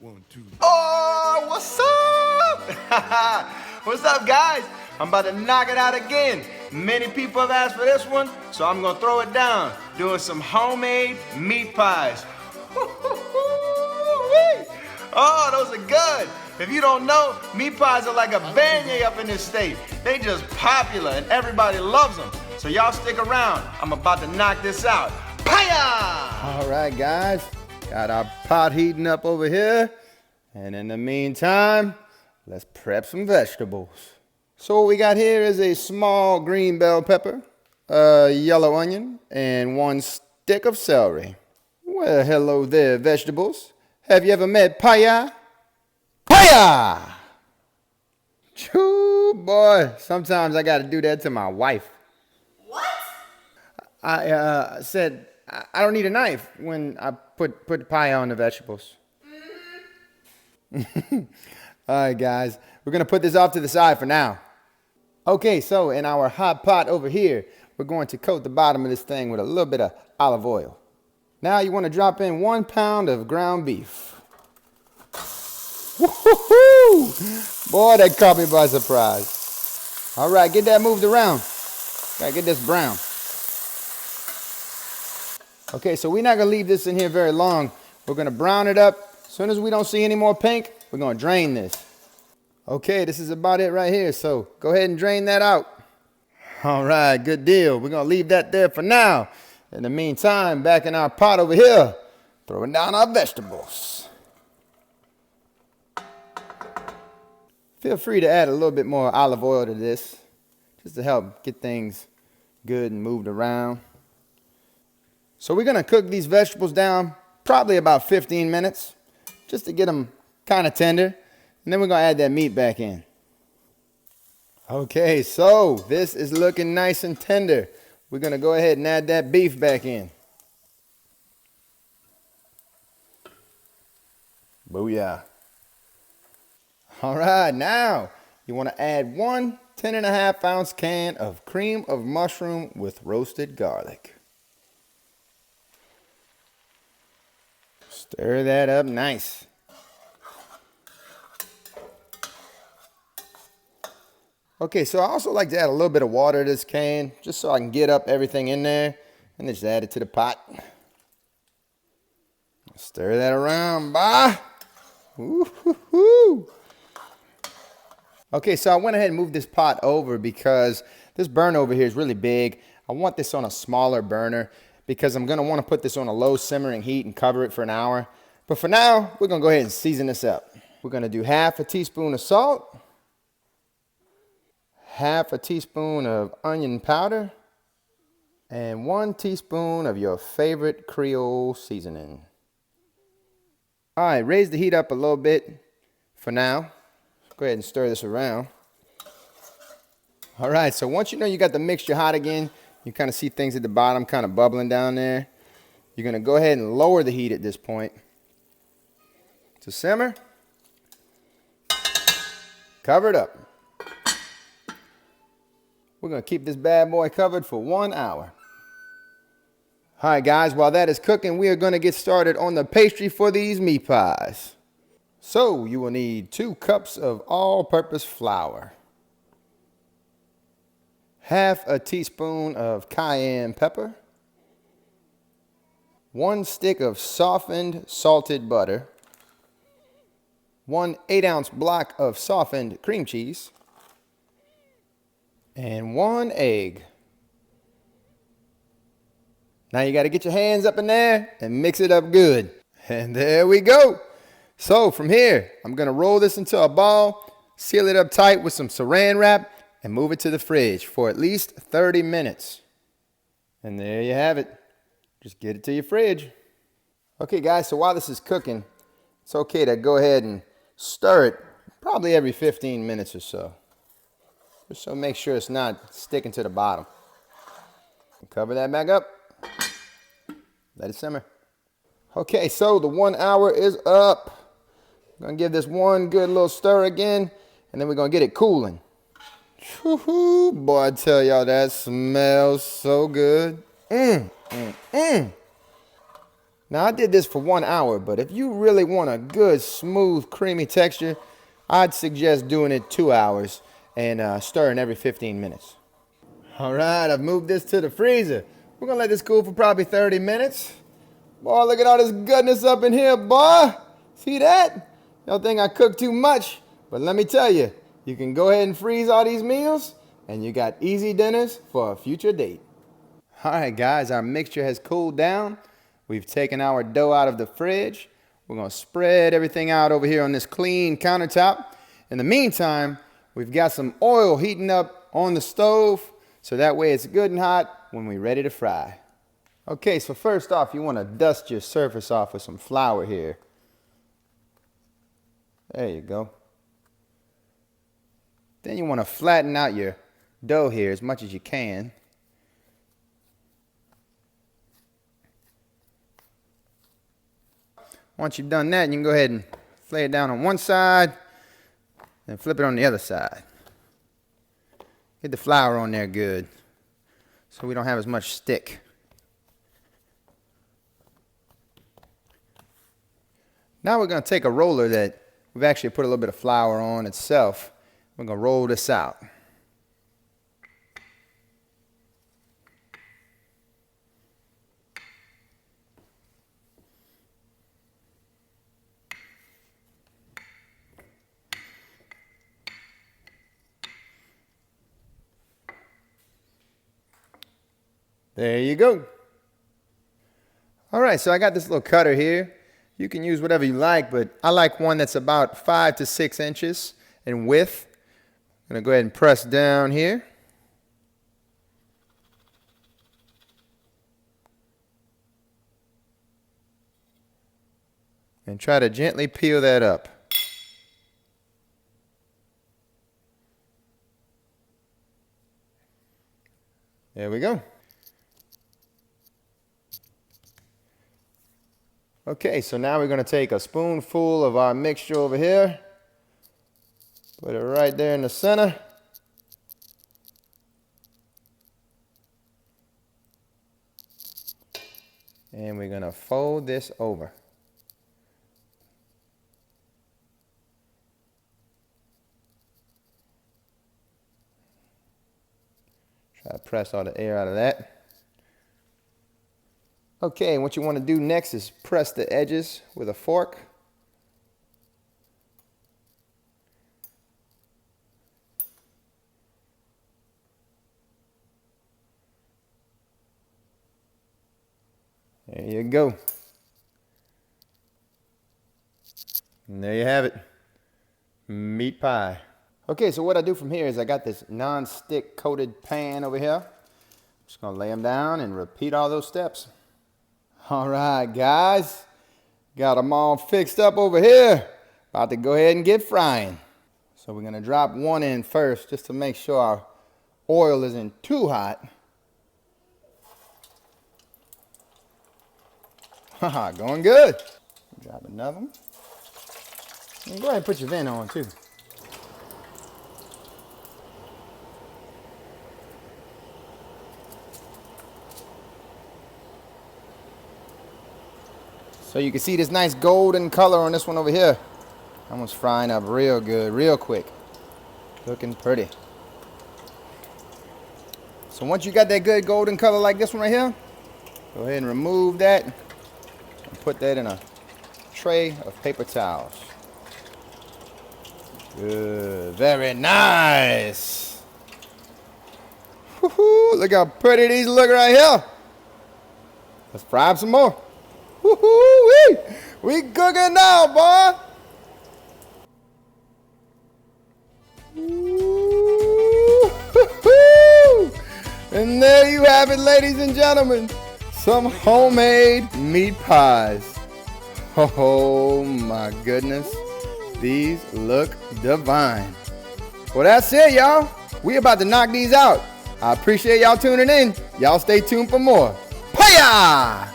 1, 2. Oh, what's up? What's up, guys? I'm about to knock it out again. Many people have asked for this one, so I'm gonna throw it down, doing some homemade meat pies. Oh, those are good. If you don't know, meat pies are like a beignet up in this state. They just popular and everybody loves them. So y'all stick around. I'm about to knock this out. Paya! All right, guys. Got our pot heating up over here. And in the meantime, let's prep some vegetables. So what we got here is a small green bell pepper, a yellow onion, and 1 stick of celery. Well, hello there, vegetables. Have you ever met Paya? Paya! Choo, boy. Sometimes I got to do that to my wife. What? I said I don't need a knife when I put paya on the vegetables. Mm-hmm. All right, guys. We're going to put this off to the side for now. Okay, so in our hot pot over here, we're going to coat the bottom of this thing with a little bit of olive oil. Now you want to drop in 1 pound of ground beef. Woo-hoo-hoo! Boy, that caught me by surprise. All right, get that moved around. Gotta get this brown. Okay, so we're not gonna leave this in here very long. We're gonna brown it up. As soon as we don't see any more pink, we're gonna drain this. Okay, this is about it right here. So go ahead and drain that out. All right, good deal. We're gonna leave that there for now. In the meantime, back in our pot over here, throwing down our vegetables. Feel free to add a little bit more olive oil to this, just to help get things good and moved around. So we're gonna cook these vegetables down probably about 15 minutes, just to get them kind of tender. And then we're gonna add that meat back in. Okay, so this is looking nice and tender. We're gonna go ahead and add that beef back in. Booyah. All right, now you wanna add 1 10.5-ounce can of cream of mushroom with roasted garlic. Stir that up nice. Okay, so I also like to add a little bit of water to this can, just so I can get up everything in there, and then just add it to the pot. Stir that around, bye. Woo-hoo-hoo. Okay, so I went ahead and moved this pot over because this burner over here is really big. I want this on a smaller burner because I'm gonna wanna put this on a low simmering heat and cover it for an hour. But for now, we're gonna go ahead and season this up. We're gonna do 1/2 teaspoon of salt, 1/2 teaspoon of onion powder, and 1 teaspoon of your favorite Creole seasoning. All right, raise the heat up a little bit for now. Go ahead and stir this around. All right, so once you know you got the mixture hot again, you kind of see things at the bottom kind of bubbling down there. You're gonna go ahead and lower the heat at this point to simmer. Cover it up. We're gonna keep this bad boy covered for 1 hour. All right, guys, while that is cooking, we are gonna get started on the pastry for these meat pies. So you will need 2 cups of all-purpose flour, 1/2 teaspoon of cayenne pepper, 1 stick of softened salted butter, 1 8-ounce block of softened cream cheese, and 1 egg. Now you got to get your hands up in there and mix it up good. And there we go. So from here, I'm going to roll this into a ball, seal it up tight with some saran wrap, and move it to the fridge for at least 30 minutes. And there you have it. Just get it to your fridge. Okay, guys, so while this is cooking, it's okay to go ahead and stir it probably every 15 minutes or so. Just so make sure it's not sticking to the bottom. Cover that back up. Let it simmer. Okay, so the 1 hour is up. I'm gonna give this one good little stir again, and then we're gonna get it cooling. Woo-hoo, boy, I tell y'all, that smells so good. Now I did this for 1 hour, but if you really want a good, smooth, creamy texture, I'd suggest doing it 2 hours and stirring every 15 minutes. All right, I've moved this to the freezer. We're gonna let this cool for probably 30 minutes. Boy, look at all this goodness up in here, boy. See that? Y'all think I cook too much, but let me tell you, you can go ahead and freeze all these meals, and you got easy dinners for a future date. All right, guys, our mixture has cooled down. We've taken our dough out of the fridge. We're gonna spread everything out over here on this clean countertop. In the meantime, we've got some oil heating up on the stove, so that way it's good and hot when we're ready to fry. Okay, so first off, you want to dust your surface off with some flour here. There you go. Then you want to flatten out your dough here as much as you can. Once you've done that, you can go ahead and lay it down on one side and flip it on the other side. Get the flour on there good so we don't have as much stick. Now we're going to take a roller that we've actually put a little bit of flour on itself. We're going to roll this out. There you go. All right, so I got this little cutter here. You can use whatever you like, but I like one that's about 5 to 6 inches in width. I'm going to go ahead and press down here. And try to gently peel that up. There we go. Okay, so now we're going to take a spoonful of our mixture over here, put it right there in the center. And we're going to fold this over. Try to press all the air out of that. Okay, and what you want to do next is press the edges with a fork. There you go. And there you have it. Meat pie. Okay, so what I do from here is I got this non-stick coated pan over here. I'm just going to lay them down and repeat all those steps. All right, guys, got them all fixed up over here. About to go ahead and get frying. So we're going to drop one in first just to make sure our oil isn't too hot. Haha, going good. Drop another one. And go ahead and put your vent on too. So you can see this nice golden color on this one over here. Almost frying up real good, real quick. Looking pretty. So once you got that good golden color like this one right here, go ahead and remove that and put that in a tray of paper towels. Good, very nice. Woohoo, look how pretty these look right here. Let's fry up some more. Woo-hoo-wee! We cooking now, boy! Woo-hoo-hoo! And there you have it, ladies and gentlemen. Some homemade meat pies. Oh my goodness. These look divine. Well, that's it, y'all. We about to knock these out. I appreciate y'all tuning in. Y'all stay tuned for more. Paya!